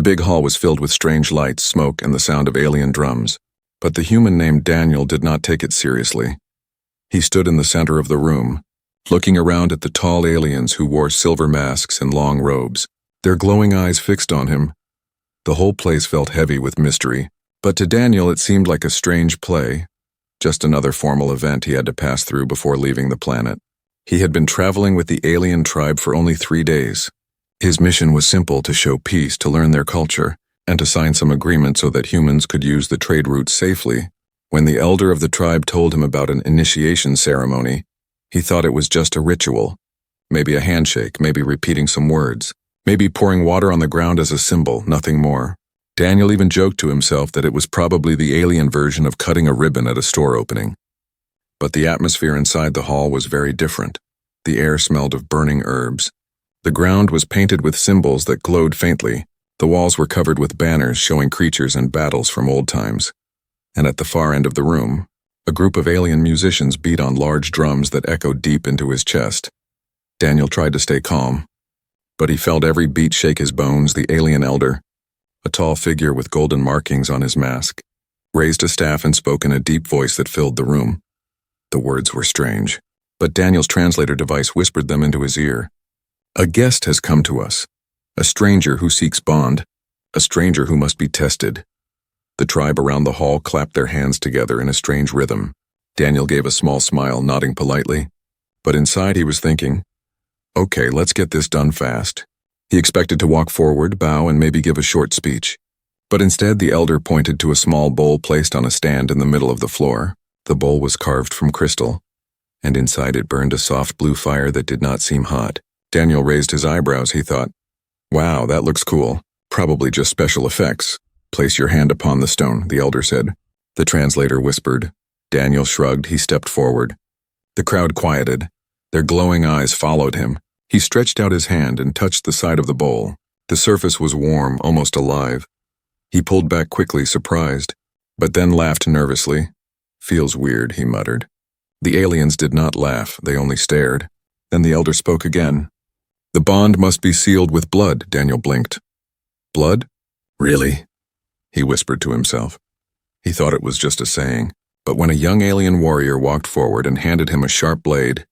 big hall was filled with strange lights, smoke, and the sound of alien drums. But the human named Daniel did not take it seriously. He stood in the center of the room, looking around at the tall aliens who wore silver masks and long robes, their glowing eyes fixed on him. The whole place felt heavy with mystery, but to Daniel it seemed like a strange play, just another formal event he had to pass through before leaving the planet. He had been traveling with the alien tribe for only 3 days. His mission was simple: to show peace, to learn their culture, and to sign some agreement so that humans could use the trade routes safely. When the elder of the tribe told him about an initiation ceremony, he thought it was just a ritual. Maybe a handshake, maybe repeating some words, maybe pouring water on the ground as a symbol, nothing more. Daniel even joked to himself that it was probably the alien version of cutting a ribbon at a store opening. But the atmosphere inside the hall was very different. The air smelled of burning herbs. The ground was painted with symbols that glowed faintly. The walls were covered with banners showing creatures and battles from old times. And at the far end of the room, a group of alien musicians beat on large drums that echoed deep into his chest. Daniel tried to stay calm, but he felt every beat shake his bones. The alien elder, a tall figure with golden markings on his mask, raised a staff and spoke in a deep voice that filled the room. The words were strange, but Daniel's translator device whispered them into his ear. "A guest has come to us, a stranger who seeks bond, a stranger who must be tested." The tribe around the hall clapped their hands together in a strange rhythm. Daniel gave a small smile, nodding politely, but inside he was thinking, "Okay, let's get this done fast." He expected to walk forward, bow, and maybe give a short speech. But instead the elder pointed to a small bowl placed on a stand in the middle of the floor. The bowl was carved from crystal, and inside it burned a soft blue fire that did not seem hot. Daniel raised his eyebrows. He thought, "Wow, that looks cool. Probably just special effects." "Place your hand upon the stone," the elder said. The translator whispered. Daniel shrugged. He stepped forward. The crowd quieted. Their glowing eyes followed him. He stretched out his hand and touched the side of the bowl. The surface was warm, almost alive. He pulled back quickly, surprised, but then laughed nervously. "Feels weird," he muttered. The aliens did not laugh, they only stared. Then the elder spoke again. "The bond must be sealed with blood," Daniel blinked. "Blood? Really?" he whispered to himself. He thought it was just a saying, but when a young alien warrior walked forward and handed him a sharp blade,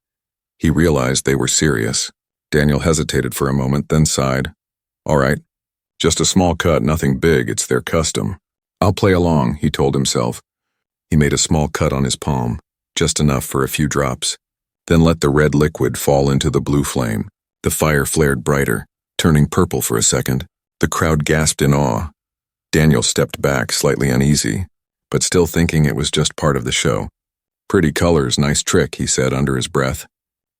he realized they were serious. Daniel hesitated for a moment, then sighed. "All right, just a small cut, nothing big, it's their custom. I'll play along," he told himself. He made a small cut on his palm, just enough for a few drops, then let the red liquid fall into the blue flame. The fire flared brighter, turning purple for a second. The crowd gasped in awe. Daniel stepped back, slightly uneasy, but still thinking it was just part of the show. "Pretty colors, nice trick," he said under his breath.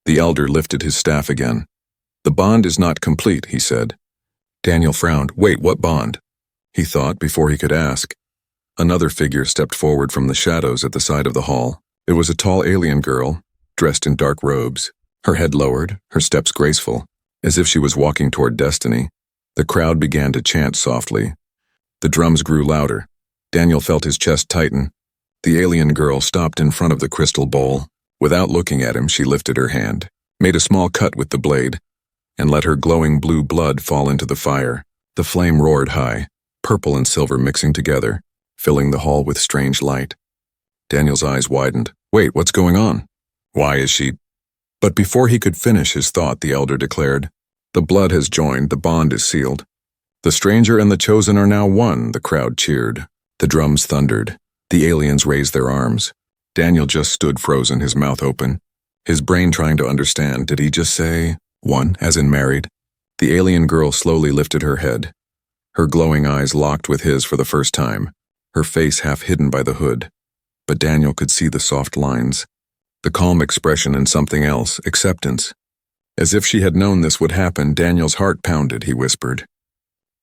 The elder lifted his staff again. "The bond is not complete," he said. Daniel frowned. "Wait, what bond?" he thought before he could ask. Another figure stepped forward from the shadows at the side of the hall. It was a tall alien girl, dressed in dark robes, her head lowered, her steps graceful, as if she was walking toward destiny. The crowd began to chant softly. The drums grew louder. Daniel felt his chest tighten. The alien girl stopped in front of the crystal bowl. Without looking at him, she lifted her hand, made a small cut with the blade, and let her glowing blue blood fall into the fire. The flame roared high, purple and silver mixing together, filling the hall with strange light. Daniel's eyes widened. "Wait, what's going on? Why is she—" But before he could finish his thought, the elder declared, "The blood has joined, the bond is sealed. The stranger and the chosen are now one." The crowd cheered. The drums thundered. The aliens raised their arms. Daniel just stood frozen, his mouth open, his brain trying to understand. Did he just say, "one," as in married? The alien girl slowly lifted her head. Her glowing eyes locked with his for the first time, her face half hidden by the hood. But Daniel could see the soft lines, the calm expression, and something else, acceptance. As if she had known this would happen, Daniel's heart pounded. He whispered,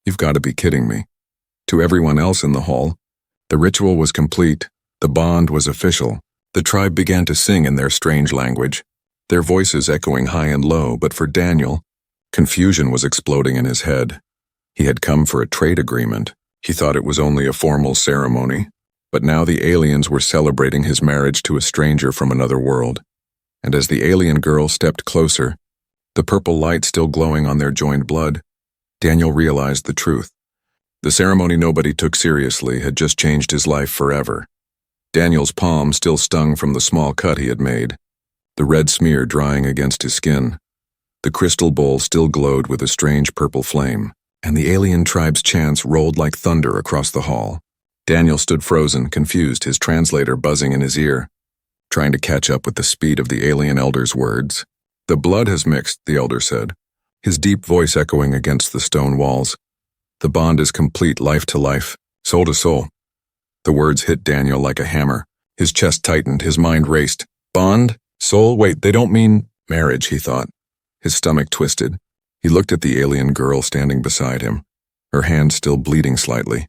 "You've got to be kidding me." To everyone else in the hall, the ritual was complete. The bond was official. The tribe began to sing in their strange language, their voices echoing high and low. But for Daniel, confusion was exploding in his head. He had come for a trade agreement. He thought it was only a formal ceremony. But now the aliens were celebrating his marriage to a stranger from another world. And as the alien girl stepped closer, the purple light still glowing on their joined blood, Daniel realized the truth. The ceremony nobody took seriously had just changed his life forever. Daniel's palm still stung from the small cut he had made, the red smear drying against his skin. The crystal bowl still glowed with a strange purple flame, and the alien tribe's chants rolled like thunder across the hall. Daniel stood frozen, confused, his translator buzzing in his ear, trying to catch up with the speed of the alien elder's words. "The blood has mixed," the elder said, his deep voice echoing against the stone walls. "The bond is complete, life to life, soul to soul." The words hit Daniel like a hammer. His chest tightened, his mind raced. Bond? Soul? Wait, they don't mean marriage, he thought. His stomach twisted. He looked at the alien girl standing beside him, her hand still bleeding slightly,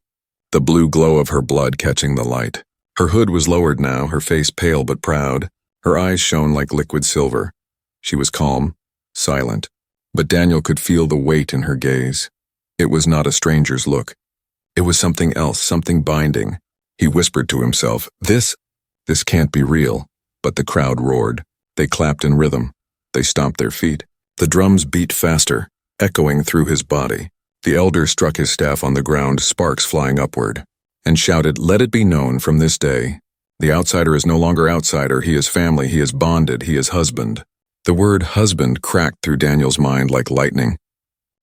the blue glow of her blood catching the light. Her hood was lowered now, her face pale but proud. Her eyes shone like liquid silver. She was calm, silent, but Daniel could feel the weight in her gaze. It was not a stranger's look. It was something else, something binding. He whispered to himself, This can't be real." But the crowd roared. They clapped in rhythm. They stomped their feet. The drums beat faster, echoing through his body. The elder struck his staff on the ground, sparks flying upward, and shouted, "Let it be known from this day. The outsider is no longer outsider, he is family, he is bonded, he is husband." The word husband cracked through Daniel's mind like lightning.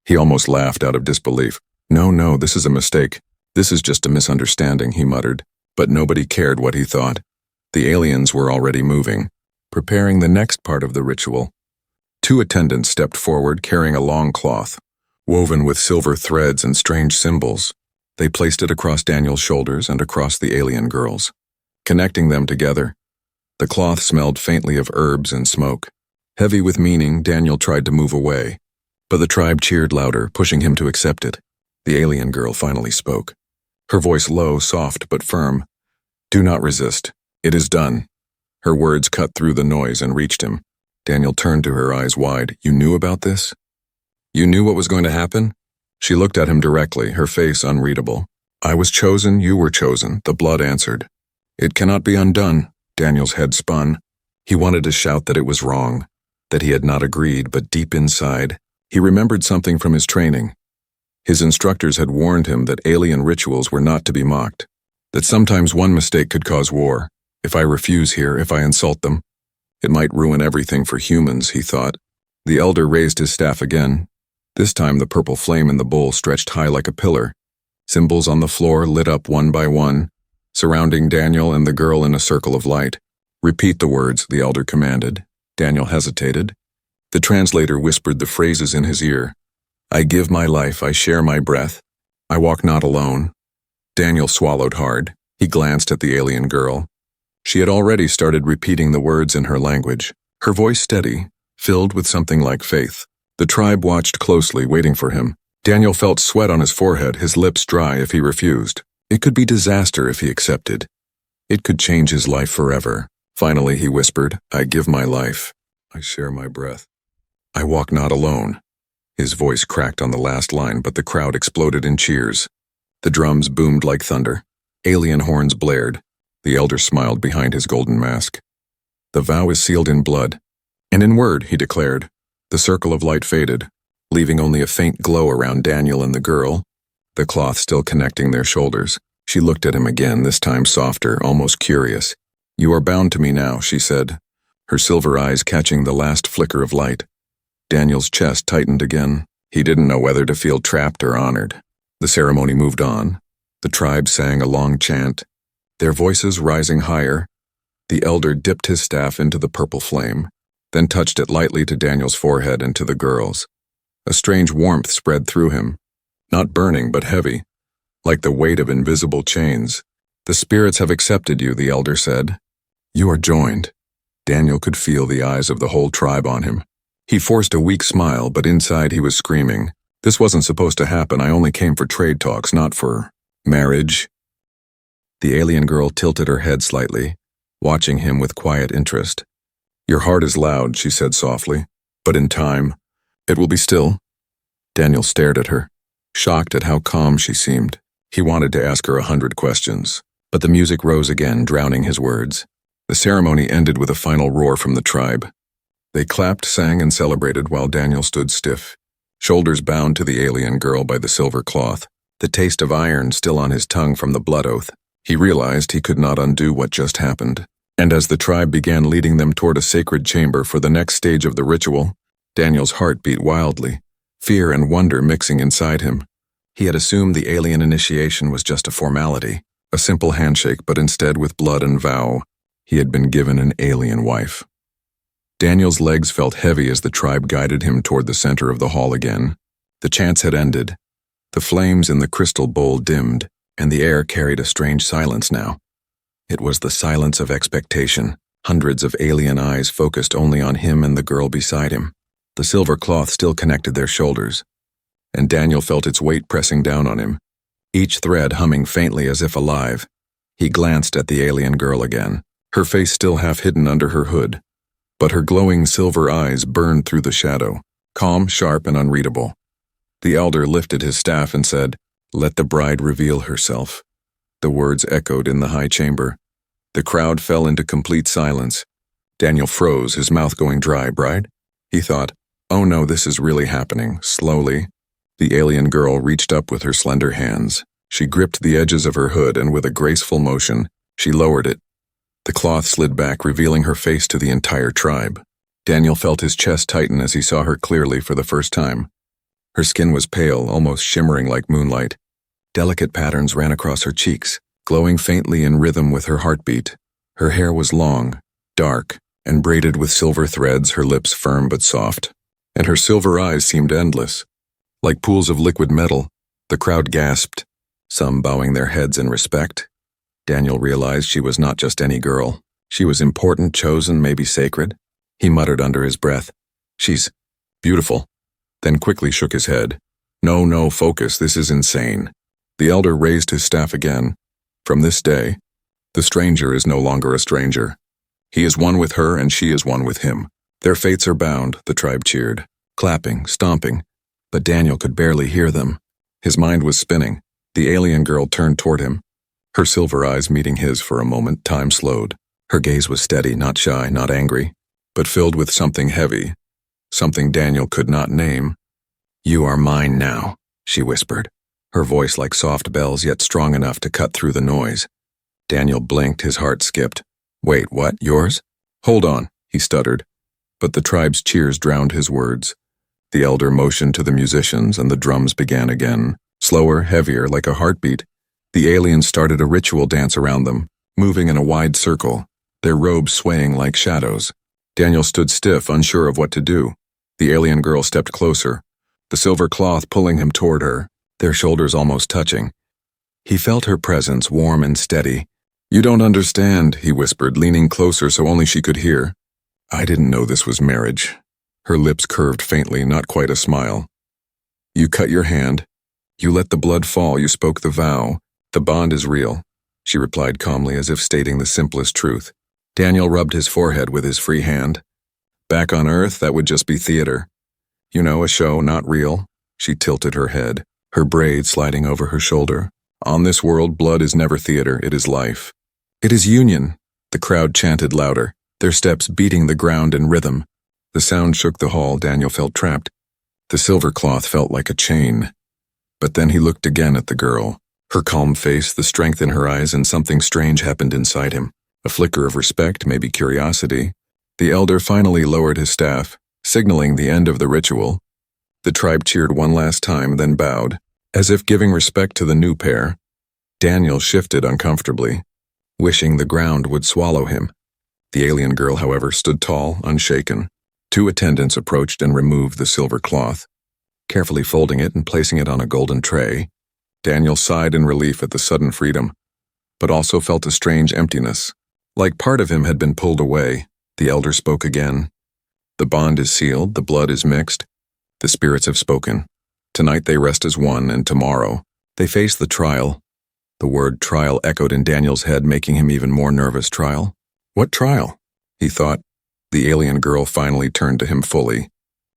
He almost laughed out of disbelief. No, this is a mistake. This is just a misunderstanding," he muttered. But nobody cared what he thought. The aliens were already moving, preparing the next part of the ritual. 2 attendants stepped forward carrying a long cloth, woven with silver threads and strange symbols. They placed it across Daniel's shoulders and across the alien girls, connecting them together. The cloth smelled faintly of herbs and smoke. Heavy with meaning, Daniel tried to move away, but the tribe cheered louder, pushing him to accept it. The alien girl finally spoke, her voice low, soft, but firm. "Do not resist. It is done." Her words cut through the noise and reached him. Daniel turned to her, eyes wide. "You knew about this? You knew what was going to happen?" She looked at him directly, her face unreadable. "I was chosen, you were chosen," the blood answered. "It cannot be undone." Daniel's head spun. He wanted to shout that it was wrong, that he had not agreed, but deep inside, he remembered something from his training. His instructors had warned him that alien rituals were not to be mocked, that sometimes one mistake could cause war. If I refuse here, if I insult them, it might ruin everything for humans, he thought. The elder raised his staff again. This time the purple flame in the bowl stretched high like a pillar. Symbols on the floor lit up one by one, surrounding Daniel and the girl in a circle of light. "Repeat the words," the elder commanded. Daniel hesitated. The translator whispered the phrases in his ear. "I give my life, I share my breath. I walk not alone." Daniel swallowed hard. He glanced at the alien girl. She had already started repeating the words in her language, her voice steady, filled with something like faith. The tribe watched closely, waiting for him. Daniel felt sweat on his forehead, his lips dry if he refused. It could be disaster if he accepted. It could change his life forever. Finally, he whispered, "I give my life. I share my breath. I walk not alone." His voice cracked on the last line, but the crowd exploded in cheers. The drums boomed like thunder. Alien horns blared. The elder smiled behind his golden mask. "The vow is sealed in blood, and in word," he declared. The circle of light faded, leaving only a faint glow around Daniel and the girl, the cloth still connecting their shoulders. She looked at him again, this time softer, almost curious. "You are bound to me now," she said, her silver eyes catching the last flicker of light. Daniel's chest tightened again. He didn't know whether to feel trapped or honored. The ceremony moved on. The tribe sang a long chant, their voices rising higher. The elder dipped his staff into the purple flame, then touched it lightly to Daniel's forehead and to the girl's. A strange warmth spread through him, not burning but heavy, like the weight of invisible chains. "The spirits have accepted you," the elder said. "You are joined." Daniel could feel the eyes of the whole tribe on him. He forced a weak smile, but inside he was screaming, "This wasn't supposed to happen. I only came for trade talks, not for marriage." The alien girl tilted her head slightly, watching him with quiet interest. "Your heart is loud," she said softly, "but in time, it will be still." Daniel stared at her, shocked at how calm she seemed. He wanted to ask her 100 questions, but the music rose again, drowning his words. The ceremony ended with a final roar from the tribe. They clapped, sang, and celebrated while Daniel stood stiff, shoulders bound to the alien girl by the silver cloth. the taste of iron still on his tongue from the blood oath. He realized he could not undo what just happened. And as the tribe began leading them toward a sacred chamber for the next stage of the ritual, Daniel's heart beat wildly, fear and wonder mixing inside him. He had assumed the alien initiation was just a formality, a simple handshake, but instead with blood and vow, he had been given an alien wife. Daniel's legs felt heavy as the tribe guided him toward the center of the hall again. The chants had ended. The flames in the crystal bowl dimmed, and the air carried a strange silence now. It was the silence of expectation, hundreds of alien eyes focused only on him and the girl beside him. The silver cloth still connected their shoulders, and Daniel felt its weight pressing down on him, each thread humming faintly as if alive. He glanced at the alien girl again, her face still half hidden under her hood, but her glowing silver eyes burned through the shadow, calm, sharp, and unreadable. The elder lifted his staff and said, "Let the bride reveal herself." The words echoed in the high chamber. The crowd fell into complete silence. Daniel froze, his mouth going dry. "Bride?" He thought, "Oh no, this is really happening." Slowly, the alien girl reached up with her slender hands. She gripped the edges of her hood, and with a graceful motion, she lowered it. The cloth slid back, revealing her face to the entire tribe. Daniel felt his chest tighten as he saw her clearly for the first time. Her skin was pale, almost shimmering like moonlight. Delicate patterns ran across her cheeks, glowing faintly in rhythm with her heartbeat. Her hair was long, dark, and braided with silver threads, her lips firm but soft. And her silver eyes seemed endless, like pools of liquid metal. The crowd gasped, some bowing their heads in respect. Daniel realized she was not just any girl. She was important, chosen, maybe sacred. He muttered under his breath, "She's beautiful," then quickly shook his head. No, focus, this is insane." The elder raised his staff again. "From this day, the stranger is no longer a stranger. He is one with her and she is one with him. Their fates are bound," the tribe cheered, clapping, stomping, but Daniel could barely hear them. His mind was spinning. The alien girl turned toward him. Her silver eyes meeting his for a moment, time slowed. Her gaze was steady, not shy, not angry, but filled with something heavy, something Daniel could not name. "You are mine now," she whispered, her voice like soft bells yet strong enough to cut through the noise. Daniel blinked, his heart skipped. "Wait, what? Yours?" "Hold on," he stuttered, but the tribe's cheers drowned his words. The elder motioned to the musicians and the drums began again, slower, heavier, like a heartbeat. The aliens started a ritual dance around them, moving in a wide circle, their robes swaying like shadows. Daniel stood stiff, unsure of what to do. The alien girl stepped closer, the silver cloth pulling him toward her, their shoulders almost touching. He felt her presence, warm and steady. "You don't understand," he whispered, leaning closer so only she could hear. "I didn't know this was marriage." Her lips curved faintly, not quite a smile. "You cut your hand. You let the blood fall. You spoke the vow. The bond is real," she replied calmly, as if stating the simplest truth. Daniel rubbed his forehead with his free hand. "Back on Earth, that would just be theater. You know, a show, not real." She tilted her head, her braid sliding over her shoulder. "On this world, blood is never theater, it is life. It is union." The crowd chanted louder, their steps beating the ground in rhythm. The sound shook the hall. Daniel felt trapped. The silver cloth felt like a chain. But then he looked again at the girl. Her calm face, the strength in her eyes, and something strange happened inside him. A flicker of respect, maybe curiosity. The elder finally lowered his staff, signaling the end of the ritual. The tribe cheered one last time, then bowed, as if giving respect to the new pair. Daniel shifted uncomfortably, wishing the ground would swallow him. The alien girl, however, stood tall, unshaken. Two attendants approached and removed the silver cloth, carefully folding it and placing it on a golden tray. Daniel sighed in relief at the sudden freedom, but also felt a strange emptiness. Like part of him had been pulled away. The elder spoke again. "The bond is sealed, the blood is mixed. The spirits have spoken. Tonight they rest as one, and tomorrow they face the trial." The word trial echoed in Daniel's head, making him even more nervous. Trial? What trial? He thought. The alien girl finally turned to him fully.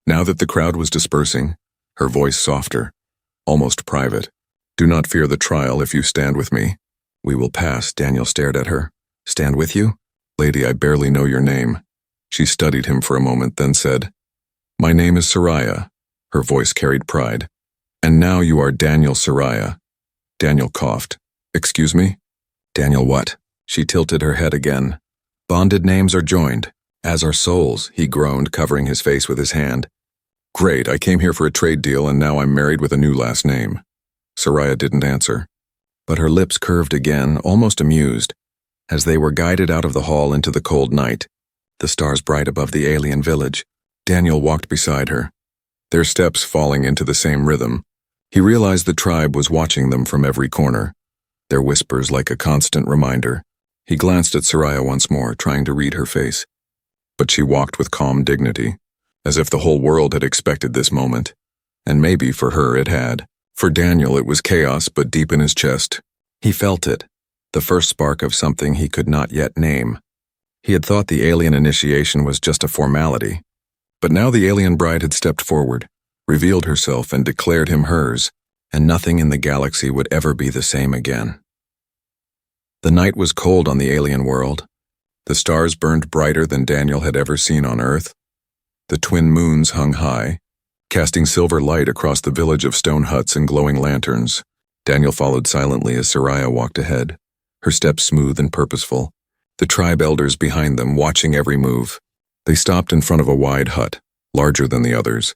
Now that the crowd was dispersing, her voice softer, almost private. "Do not fear the trial if you stand with me. We will pass." Daniel stared at her. "Stand with you? Lady, I barely know your name." She studied him for a moment, then said, "My name is Soraya." Her voice carried pride. "And now you are Daniel Soraya. Daniel coughed. Excuse me? Daniel what? She tilted her head again. Bonded names are joined, as are souls, he groaned, covering his face with his hand. Great, I came here for a trade deal and now I'm married with a new last name. Soraya didn't answer, but her lips curved again, almost amused, as they were guided out of the hall into the cold night, the stars bright above the alien village. Daniel walked beside her, their steps falling into the same rhythm. He realized the tribe was watching them from every corner, their whispers like a constant reminder. He glanced at Soraya once more, trying to read her face, but she walked with calm dignity, as if the whole world had expected this moment, and maybe for her it had. For Daniel it was chaos, but deep in his chest. He felt it, the first spark of something he could not yet name. He had thought the alien initiation was just a formality, but now the alien bride had stepped forward, revealed herself and declared him hers, and nothing in the galaxy would ever be the same again. The night was cold on the alien world. The stars burned brighter than Daniel had ever seen on Earth. The twin moons hung high, casting silver light across the village of stone huts and glowing lanterns. Daniel followed silently as Soraya walked ahead, her steps smooth and purposeful, the tribe elders behind them watching every move. They stopped in front of a wide hut, larger than the others,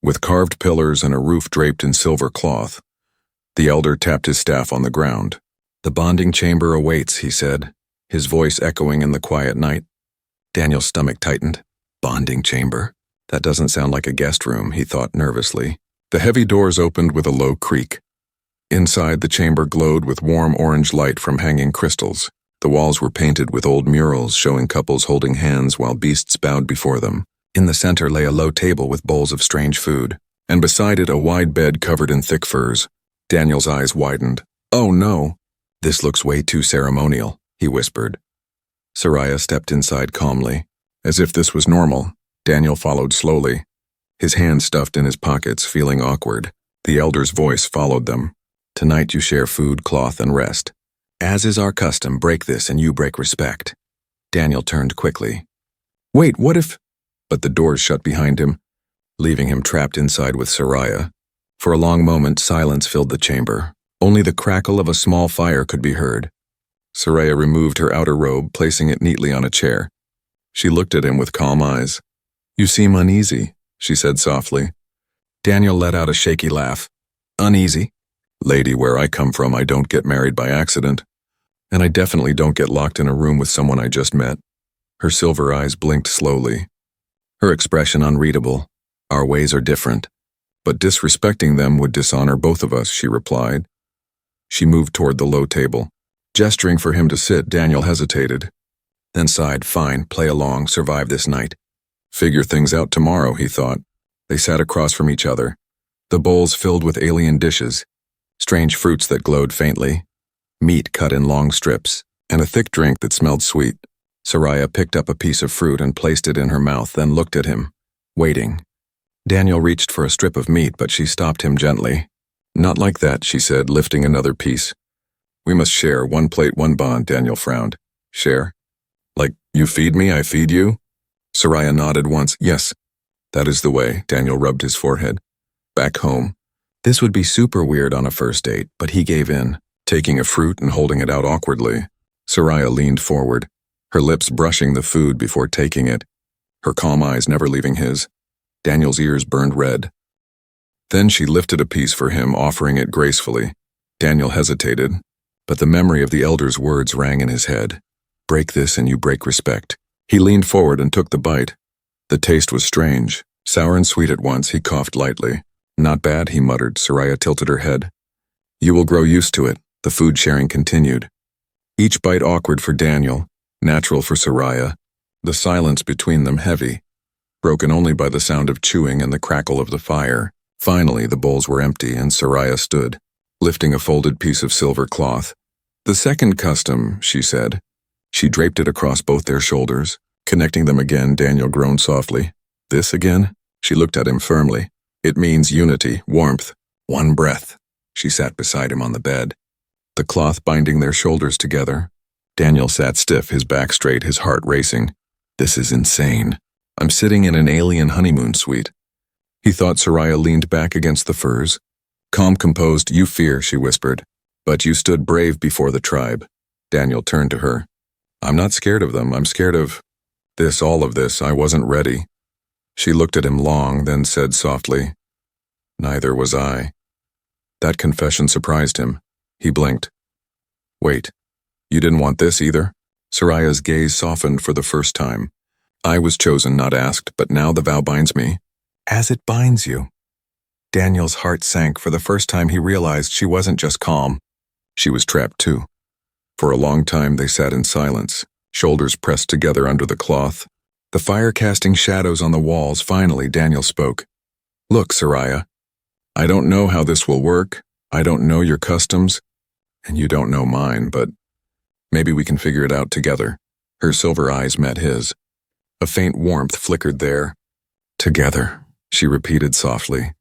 with carved pillars and a roof draped in silver cloth. The elder tapped his staff on the ground. The bonding chamber awaits, he said, his voice echoing in the quiet night. Daniel's stomach tightened. Bonding chamber? That doesn't sound like a guest room, he thought nervously. The heavy doors opened with a low creak. Inside, the chamber glowed with warm orange light from hanging crystals. The walls were painted with old murals showing couples holding hands while beasts bowed before them. In the center lay a low table with bowls of strange food, and beside it a wide bed covered in thick furs. Daniel's eyes widened. Oh no! This looks way too ceremonial, he whispered. Soraya stepped inside calmly. As if this was normal, Daniel followed slowly, his hands stuffed in his pockets, feeling awkward. The elder's voice followed them. Tonight you share food, cloth, and rest. As is our custom, break this and you break respect. Daniel turned quickly. Wait, what if... But the doors shut behind him, leaving him trapped inside with Soraya. For a long moment, silence filled the chamber. Only the crackle of a small fire could be heard. Soraya removed her outer robe, placing it neatly on a chair. She looked at him with calm eyes. You seem uneasy, she said softly. Daniel let out a shaky laugh. Uneasy? Lady, where I come from, I don't get married by accident. And I definitely don't get locked in a room with someone I just met. Her silver eyes blinked slowly, her expression unreadable. Our ways are different, but disrespecting them would dishonor both of us, she replied. She moved toward the low table. Gesturing for him to sit, Daniel hesitated, then sighed. Fine, play along, survive this night. Figure things out tomorrow, he thought. They sat across from each other, the bowls filled with alien dishes, strange fruits that glowed faintly, meat cut in long strips, and a thick drink that smelled sweet. Soraya picked up a piece of fruit and placed it in her mouth, then looked at him, waiting. Daniel reached for a strip of meat, but she stopped him gently. Not like that, she said, lifting another piece. We must share, one plate, one bond, Daniel frowned. Share? Like, you feed me, I feed you? Soraya nodded once. Yes, that is the way, Daniel rubbed his forehead. Back home. This would be super weird on a first date, but he gave in, taking a fruit and holding it out awkwardly. Soraya leaned forward, her lips brushing the food before taking it, her calm eyes never leaving his. Daniel's ears burned red. Then she lifted a piece for him, offering it gracefully. Daniel hesitated, but the memory of the elder's words rang in his head. Break this and you break respect. He leaned forward and took the bite. The taste was strange, sour and sweet at once. He coughed lightly. Not bad, he muttered. Soraya tilted her head. You will grow used to it, the food sharing continued. Each bite awkward for Daniel, natural for Soraya, the silence between them heavy, broken only by the sound of chewing and the crackle of the fire. Finally, the bowls were empty and Soraya stood, lifting a folded piece of silver cloth. The second custom, she said. She draped it across both their shoulders, connecting them again. Daniel groaned softly. This again? She looked at him firmly. It means unity, warmth, one breath. She sat beside him on the bed, the cloth binding their shoulders together. Daniel sat stiff, his back straight, his heart racing. This is insane. I'm sitting in an alien honeymoon suite. He thought. Soraya leaned back against the furs. Calm, composed. You fear, she whispered. But you stood brave before the tribe. Daniel turned to her. I'm not scared of them. I'm scared of this, all of this. I wasn't ready. She looked at him long, then said softly, Neither was I. That confession surprised him. He blinked. Wait, you didn't want this either? Soraya's gaze softened for the first time. I was chosen, not asked, but now the vow binds me. As it binds you. Daniel's heart sank. For the first time he realized she wasn't just calm. She was trapped too. For a long time they sat in silence, shoulders pressed together under the cloth, the fire casting shadows on the walls. Finally, Daniel spoke. Look, Soraya, I don't know how this will work. I don't know your customs, and you don't know mine, but maybe we can figure it out together. Her silver eyes met his. A faint warmth flickered there. Together, she repeated softly.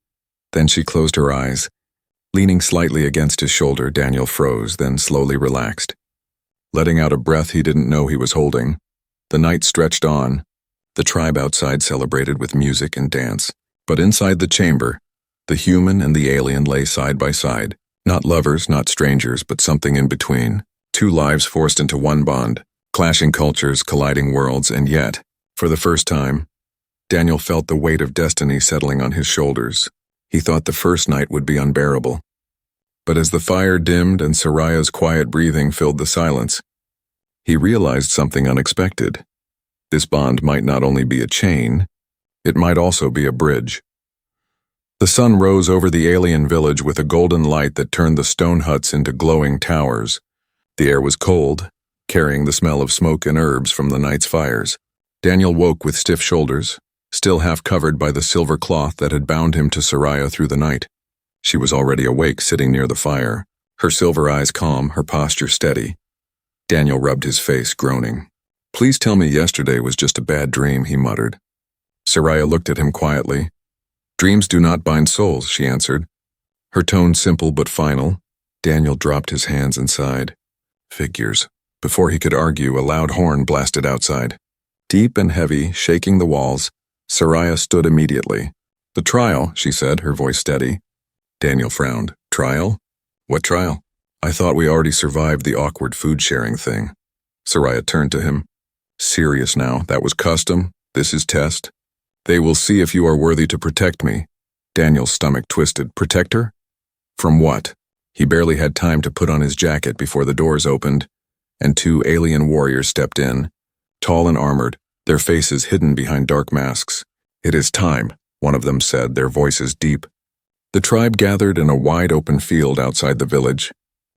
Then she closed her eyes. Leaning slightly against his shoulder, Daniel froze, then slowly relaxed. Letting out a breath he didn't know he was holding. The night stretched on. The tribe outside celebrated with music and dance. But inside the chamber, the human and the alien lay side by side. Not lovers, not strangers, but something in between. Two lives forced into one bond. Clashing cultures, colliding worlds, and yet, for the first time, Daniel felt the weight of destiny settling on his shoulders. He thought the first night would be unbearable. But as the fire dimmed and Soraya's quiet breathing filled the silence, he realized something unexpected. This bond might not only be a chain, it might also be a bridge. The sun rose over the alien village with a golden light that turned the stone huts into glowing towers. The air was cold, carrying the smell of smoke and herbs from the night's fires. Daniel woke with stiff shoulders, still half covered by the silver cloth that had bound him to Soraya through the night. She was already awake, sitting near the fire, her silver eyes calm, her posture steady. Daniel rubbed his face, groaning. Please tell me yesterday was just a bad dream, he muttered. Soraya looked at him quietly. Dreams do not bind souls, she answered. Her tone simple but final. Daniel dropped his hands and sighed. Figures. Before he could argue, a loud horn blasted outside. Deep and heavy, shaking the walls, Soraya stood immediately. The trial, she said, her voice steady. Daniel frowned. Trial? What trial? I thought we already survived the awkward food-sharing thing. Soraya turned to him. Serious now, that was custom, this is test. They will see if you are worthy to protect me. Daniel's stomach twisted. Protect her? From what? He barely had time to put on his jacket before the doors opened, and two alien warriors stepped in, tall and armored, their faces hidden behind dark masks. It is time, one of them said, their voices deep. The tribe gathered in a wide open field outside the village.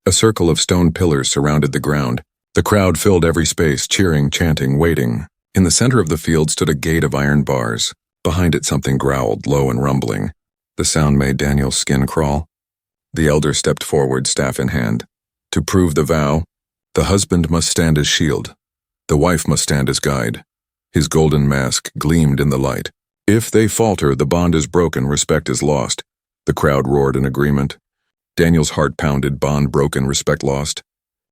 A circle of stone pillars surrounded the ground. The crowd filled every space, cheering, chanting, waiting. In the center of the field stood a gate of iron bars. Behind it something growled, low and rumbling. The sound made Daniel's skin crawl. The elder stepped forward, staff in hand. To prove the vow, the husband must stand as shield. The wife must stand as guide. His golden mask gleamed in the light. If they falter, the bond is broken, respect is lost. The crowd roared in agreement. Daniel's heart pounded, bond broken, respect lost.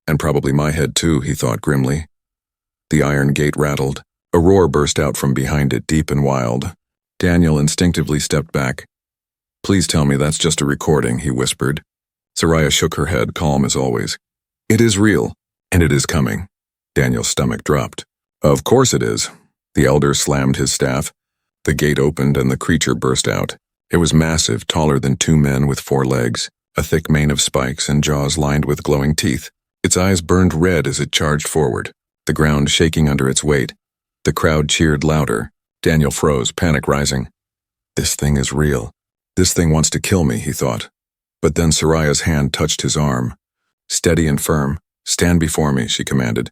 And probably my head too, he thought grimly. The iron gate rattled. A roar burst out from behind it, deep and wild. Daniel instinctively stepped back. Please tell me that's just a recording, he whispered. Soraya shook her head, calm as always. It is real, and it is coming. Daniel's stomach dropped. Of course it is. The elder slammed his staff. The gate opened and the creature burst out. It was massive, taller than two men with 4 legs, a thick mane of spikes and jaws lined with glowing teeth. Its eyes burned red as it charged forward, the ground shaking under its weight. The crowd cheered louder. Daniel froze, panic rising. This thing is real. This thing wants to kill me, he thought. But then Soraya's hand touched his arm. Steady and firm. Stand before me, she commanded.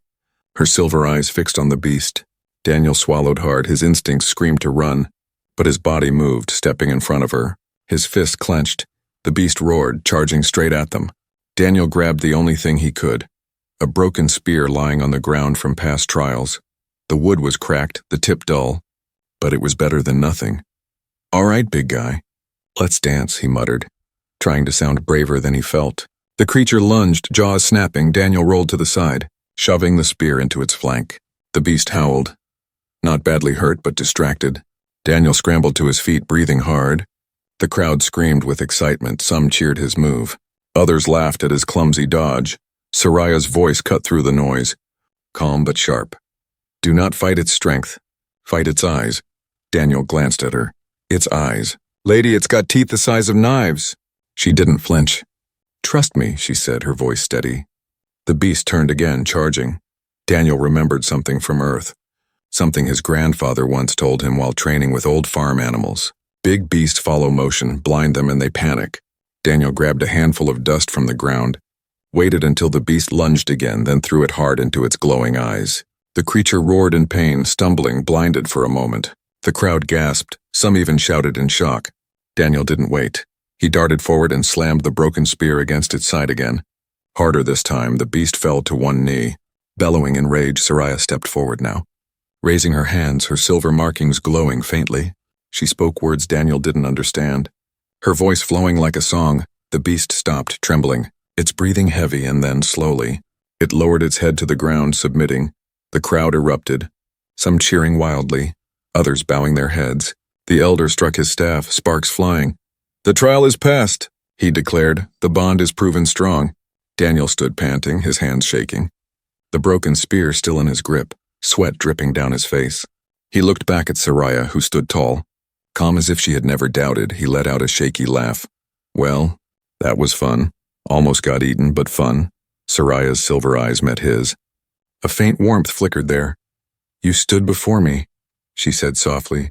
Her silver eyes fixed on the beast. Daniel swallowed hard, his instincts screamed to run. But his body moved, stepping in front of her. His fist clenched. The beast roared, charging straight at them. Daniel grabbed the only thing he could. A broken spear lying on the ground from past trials. The wood was cracked, the tip dull, but it was better than nothing. All right, big guy. Let's dance, he muttered, trying to sound braver than he felt. The creature lunged, jaws snapping. Daniel rolled to the side, shoving the spear into its flank. The beast howled. Not badly hurt, but distracted. Daniel scrambled to his feet, breathing hard. The crowd screamed with excitement. Some cheered his move. Others laughed at his clumsy dodge. Soraya's voice cut through the noise, calm but sharp. Do not fight its strength. Fight its eyes. Daniel glanced at her. Its eyes. Lady, it's got teeth the size of knives. She didn't flinch. Trust me, she said, her voice steady. The beast turned again, charging. Daniel remembered something from Earth. Something his grandfather once told him while training with old farm animals. Big beasts follow motion, blind them, and they panic. Daniel grabbed a handful of dust from the ground, waited until the beast lunged again, then threw it hard into its glowing eyes. The creature roared in pain, stumbling, blinded for a moment. The crowd gasped, some even shouted in shock. Daniel didn't wait. He darted forward and slammed the broken spear against its side again. Harder this time, the beast fell to one knee. Bellowing in rage, Soraya stepped forward now. Raising her hands, her silver markings glowing faintly, she spoke words Daniel didn't understand. Her voice flowing like a song, the beast stopped, trembling, its breathing heavy, and then, slowly, it lowered its head to the ground, submitting. The crowd erupted, some cheering wildly, others bowing their heads. The elder struck his staff, sparks flying. The trial is past, he declared. The bond is proven strong. Daniel stood panting, his hands shaking. The broken spear still in his grip, sweat dripping down his face. He looked back at Soraya, who stood tall. Calm as if she had never doubted, he let out a shaky laugh. Well, that was fun. Almost got eaten, but fun. Soraya's silver eyes met his. A faint warmth flickered there. You stood before me, she said softly.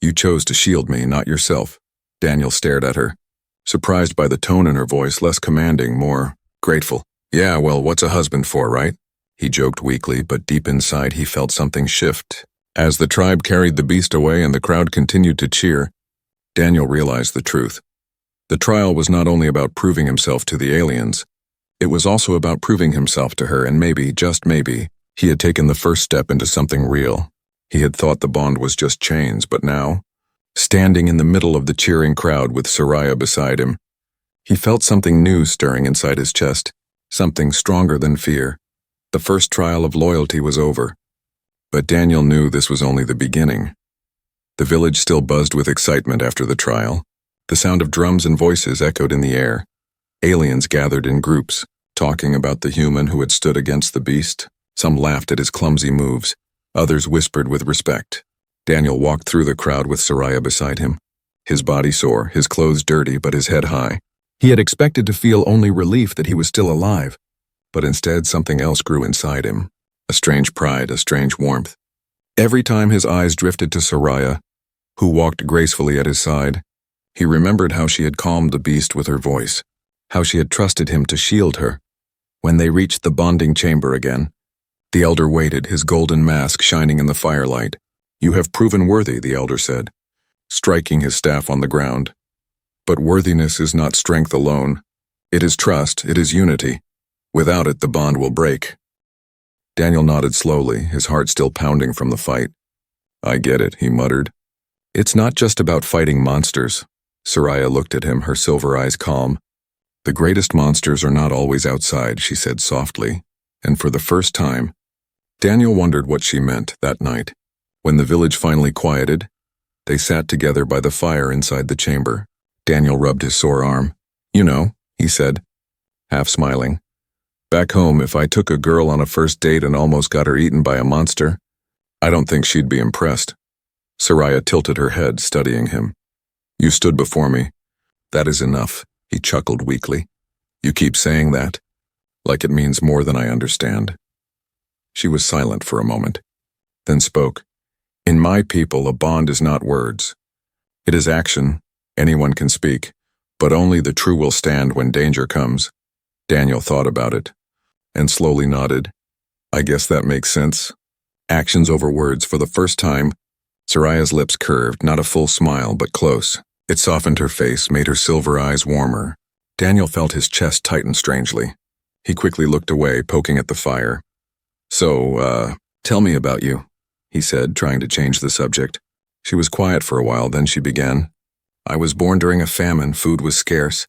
You chose to shield me, not yourself. Daniel stared at her, surprised by the tone in her voice, less commanding, more grateful. Yeah, well, what's a husband for, right? He joked weakly, but deep inside he felt something shift. As the tribe carried the beast away and the crowd continued to cheer, Daniel realized the truth. The trial was not only about proving himself to the aliens, it was also about proving himself to her, and maybe, just maybe, he had taken the first step into something real. He had thought the bond was just chains, but now, standing in the middle of the cheering crowd with Soraya beside him, he felt something new stirring inside his chest, something stronger than fear. The first trial of loyalty was over. But Daniel knew this was only the beginning. The village still buzzed with excitement after the trial. The sound of drums and voices echoed in the air. Aliens gathered in groups, talking about the human who had stood against the beast. Some laughed at his clumsy moves. Others whispered with respect. Daniel walked through the crowd with Soraya beside him. His body sore, his clothes dirty, but his head high. He had expected to feel only relief that he was still alive, but instead something else grew inside him. A strange pride, a strange warmth. Every time his eyes drifted to Soraya, who walked gracefully at his side, he remembered how she had calmed the beast with her voice, how she had trusted him to shield her. When they reached the bonding chamber again, the elder waited, his golden mask shining in the firelight. You have proven worthy, the elder said, striking his staff on the ground. But worthiness is not strength alone. It is trust, it is unity. Without it, the bond will break. Daniel nodded slowly, his heart still pounding from the fight. I get it, he muttered. It's not just about fighting monsters. Soraya looked at him, her silver eyes calm. The greatest monsters are not always outside, she said softly, and for the first time, Daniel wondered what she meant that night. When the village finally quieted, they sat together by the fire inside the chamber. Daniel rubbed his sore arm. You know, he said, half smiling. Back home, if I took a girl on a first date and almost got her eaten by a monster, I don't think she'd be impressed. Soraya tilted her head, studying him. You stood before me. That is enough, he chuckled weakly. You keep saying that, like it means more than I understand. She was silent for a moment, then spoke. In my people, a bond is not words. It is action. Anyone can speak, but only the true will stand when danger comes. Daniel thought about it, and slowly nodded. I guess that makes sense. Actions over words for the first time. Soraya's lips curved, not a full smile, but close. It softened her face, made her silver eyes warmer. Daniel felt his chest tighten strangely. He quickly looked away, poking at the fire. So, tell me about you, he said, trying to change the subject. She was quiet for a while, then she began. I was born during a famine, food was scarce.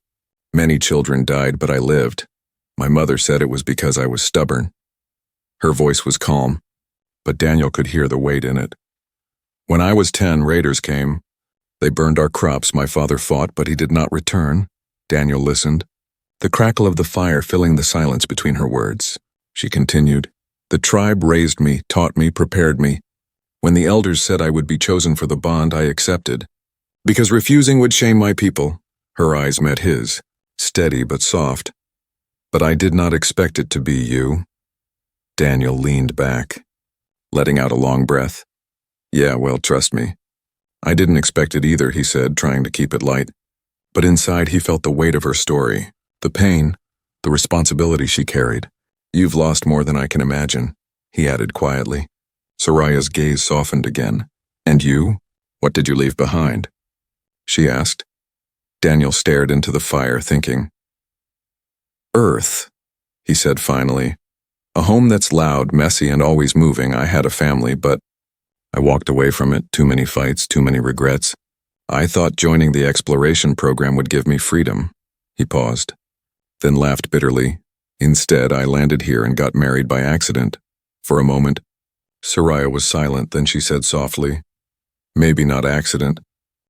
Many children died, but I lived. My mother said it was because I was stubborn. Her voice was calm, but Daniel could hear the weight in it. When I was 10, raiders came. They burned our crops. My father fought, but he did not return. Daniel listened. the crackle of the fire filling the silence between her words. She continued, "The tribe raised me, taught me, prepared me. When the elders said I would be chosen for the bond, I accepted. Because refusing would shame my people." Her eyes met his, steady but soft. "But I did not expect it to be you." Daniel leaned back, letting out a long breath. "Yeah, well, trust me. I didn't expect it either," he said, trying to keep it light. But inside he felt the weight of her story, the pain, the responsibility she carried. "You've lost more than I can imagine," he added quietly. Soraya's gaze softened again. "And you? What did you leave behind?" she asked. Daniel stared into the fire, thinking. "Earth," he said finally. "A home that's loud, messy, and always moving. I had a family, but I walked away from it. Too many fights, too many regrets. I thought joining the exploration program would give me freedom." He paused, then laughed bitterly. "Instead, I landed here and got married by accident." For a moment, Soraya was silent, then she said softly, "Maybe not accident,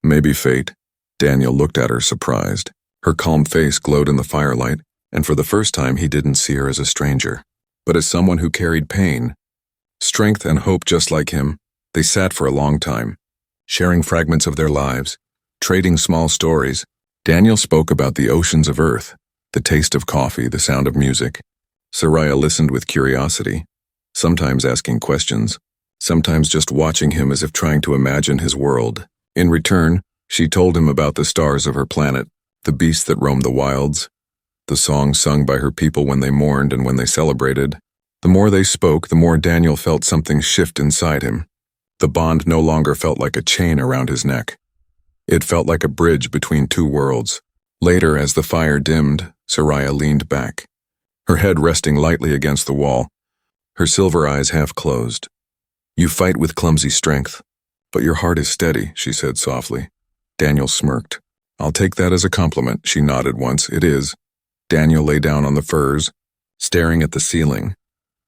maybe fate." Daniel looked at her, surprised. Her calm face glowed in the firelight, and for the first time he didn't see her as a stranger, but as someone who carried pain, strength, and hope just like him. They sat for a long time, sharing fragments of their lives, trading small stories. Daniel spoke about the oceans of Earth, the taste of coffee, the sound of music. Soraya listened with curiosity, sometimes asking questions, sometimes just watching him as if trying to imagine his world. In return, she told him about the stars of her planet, the beasts that roamed the wilds, the songs sung by her people when they mourned and when they celebrated. The more they spoke, the more Daniel felt something shift inside him. The bond no longer felt like a chain around his neck. It felt like a bridge between two worlds. Later, as the fire dimmed, Soraya leaned back, her head resting lightly against the wall, her silver eyes half closed. "You fight with clumsy strength, but your heart is steady," she said softly. Daniel smirked. "I'll take that as a compliment," she nodded once. "It is." Daniel lay down on the furs, staring at the ceiling,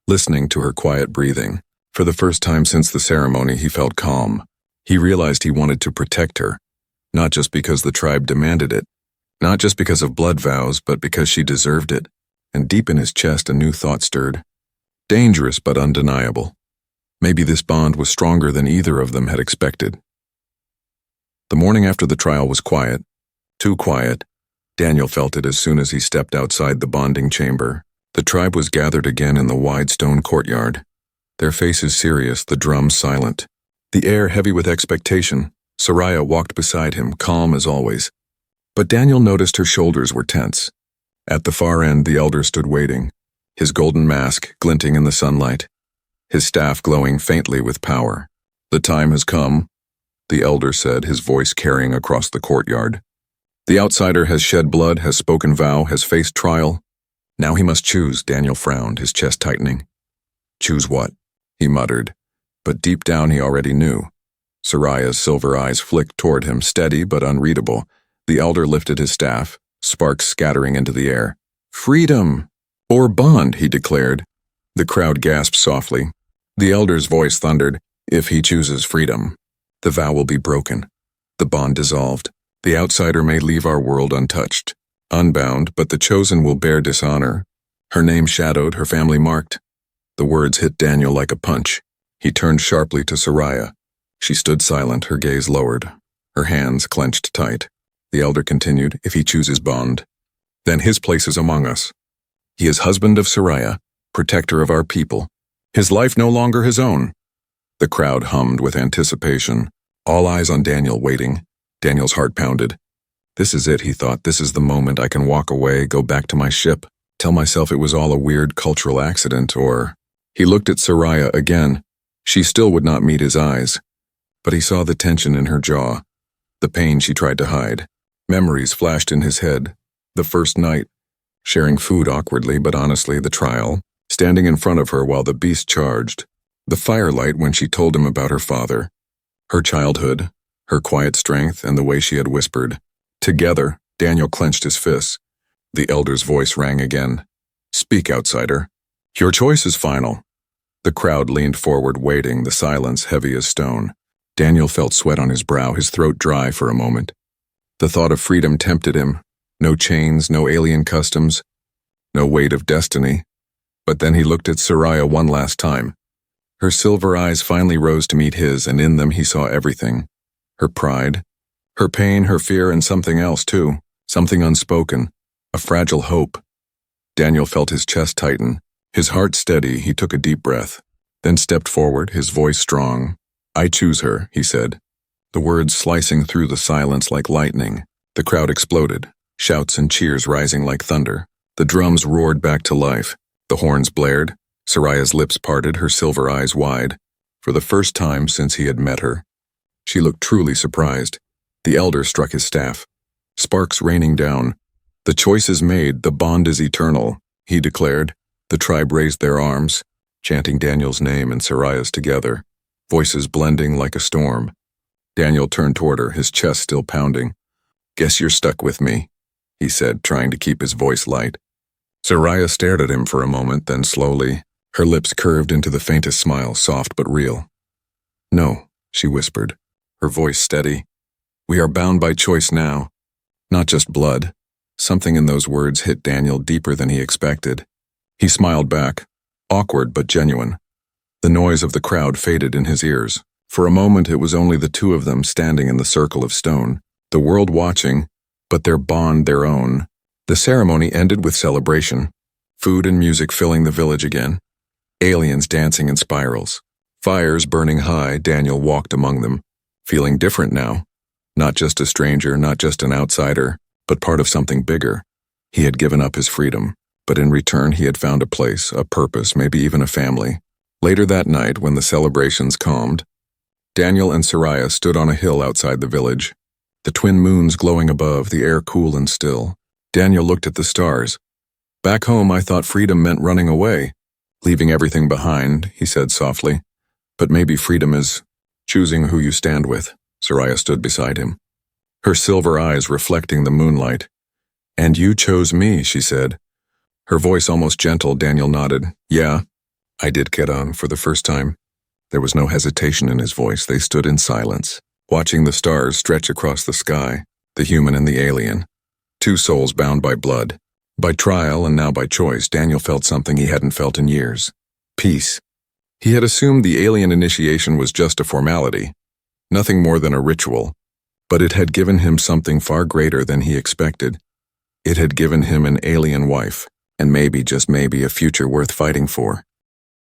listening to her quiet breathing. For the first time since the ceremony, he felt calm. He realized he wanted to protect her, not just because the tribe demanded it, not just because of blood vows, but because she deserved it. And deep in his chest, a new thought stirred. Dangerous but undeniable. Maybe this bond was stronger than either of them had expected. The morning after the trial was quiet, too quiet. Daniel felt it as soon as he stepped outside the bonding chamber. The tribe was gathered again in the wide stone courtyard, their faces serious, the drums silent, the air heavy with expectation. Soraya walked beside him, calm as always. But Daniel noticed her shoulders were tense. At the far end, the elder stood waiting, his golden mask glinting in the sunlight, his staff glowing faintly with power. "The time has come," the elder said, his voice carrying across the courtyard. "The outsider has shed blood, has spoken vow, has faced trial. Now he must choose." Daniel frowned, his chest tightening. "Choose what?" he muttered, but deep down he already knew. Soraya's silver eyes flicked toward him, steady but unreadable. The elder lifted his staff, sparks scattering into the air. "Freedom! Or bond," he declared. The crowd gasped softly. The elder's voice thundered, "If he chooses freedom, the vow will be broken, the bond dissolved. The outsider may leave our world untouched, unbound, but the chosen will bear dishonor. Her name shadowed, her family marked." The words hit Daniel like a punch. He turned sharply to Soraya. She stood silent, her gaze lowered, her hands clenched tight. The elder continued, "If he chooses bond, then his place is among us. He is husband of Soraya, protector of our people. His life no longer his own." The crowd hummed with anticipation, all eyes on Daniel waiting. Daniel's heart pounded. This is it, he thought. This is the moment I can walk away, go back to my ship, tell myself it was all a weird cultural accident, or... He looked at Soraya again. She still would not meet his eyes, but he saw the tension in her jaw, the pain she tried to hide. Memories flashed in his head. The first night, sharing food awkwardly but honestly, the trial, standing in front of her while the beast charged, the firelight when she told him about her father, her childhood, her quiet strength, and the way she had whispered. Together, Daniel clenched his fists. The elder's voice rang again. "Speak, outsider. Your choice is final." The crowd leaned forward, waiting, the silence heavy as stone. Daniel felt sweat on his brow, his throat dry for a moment. The thought of freedom tempted him, No chains, no alien customs, no weight of destiny. But then he looked at Soraya one last time. Her silver eyes finally rose to meet his, and in them he saw everything. Her pride, her pain, her fear, and something else too. Something unspoken. A fragile hope. Daniel felt his chest tighten. His heart steady, he took a deep breath. Then stepped forward, his voice strong. "I choose her," he said. The words slicing through the silence like lightning. The crowd exploded, shouts and cheers rising like thunder. The drums roared back to life. The horns blared. Soraya's lips parted, her silver eyes wide. For the first time since he had met her. She looked truly surprised. The elder struck his staff. Sparks raining down. "The choice is made, the bond is eternal," he declared. The tribe raised their arms, chanting Daniel's name and Soraya's together, voices blending like a storm. Daniel turned toward her, his chest still pounding. "Guess you're stuck with me," he said, trying to keep his voice light. Soraya stared at him for a moment, then slowly, her lips curved into the faintest smile, soft but real. "No," she whispered, her voice steady. "We are bound by choice now. Not just blood." Something in those words hit Daniel deeper than he expected. He smiled back, awkward but genuine. The noise of the crowd faded in his ears. For a moment it was only the two of them standing in the circle of stone, the world watching, but their bond their own. The ceremony ended with celebration, food and music filling the village again, aliens dancing in spirals, fires burning high. Daniel walked among them, feeling different now. Not just a stranger, not just an outsider, but part of something bigger. He had given up his freedom, but in return he had found a place, a purpose, maybe even a family. Later that night, when the celebrations calmed, Daniel and Soraya stood on a hill outside the village, the twin moons glowing above, the air cool and still. Daniel looked at the stars. "Back home I thought freedom meant running away, leaving everything behind," he said softly. "But maybe freedom is choosing who you stand with." Soraya stood beside him, her silver eyes reflecting the moonlight. "And you chose me," she said. Her voice almost gentle. Daniel nodded. "Yeah, I did get on for the first time." There was no hesitation in his voice. They stood in silence, watching the stars stretch across the sky, the human and the alien. Two souls bound by blood. By trial and now by choice, Daniel felt something he hadn't felt in years. Peace. He had assumed the alien initiation was just a formality, nothing more than a ritual, but it had given him something far greater than he expected. It had given him an alien wife, and maybe, just maybe, a future worth fighting for.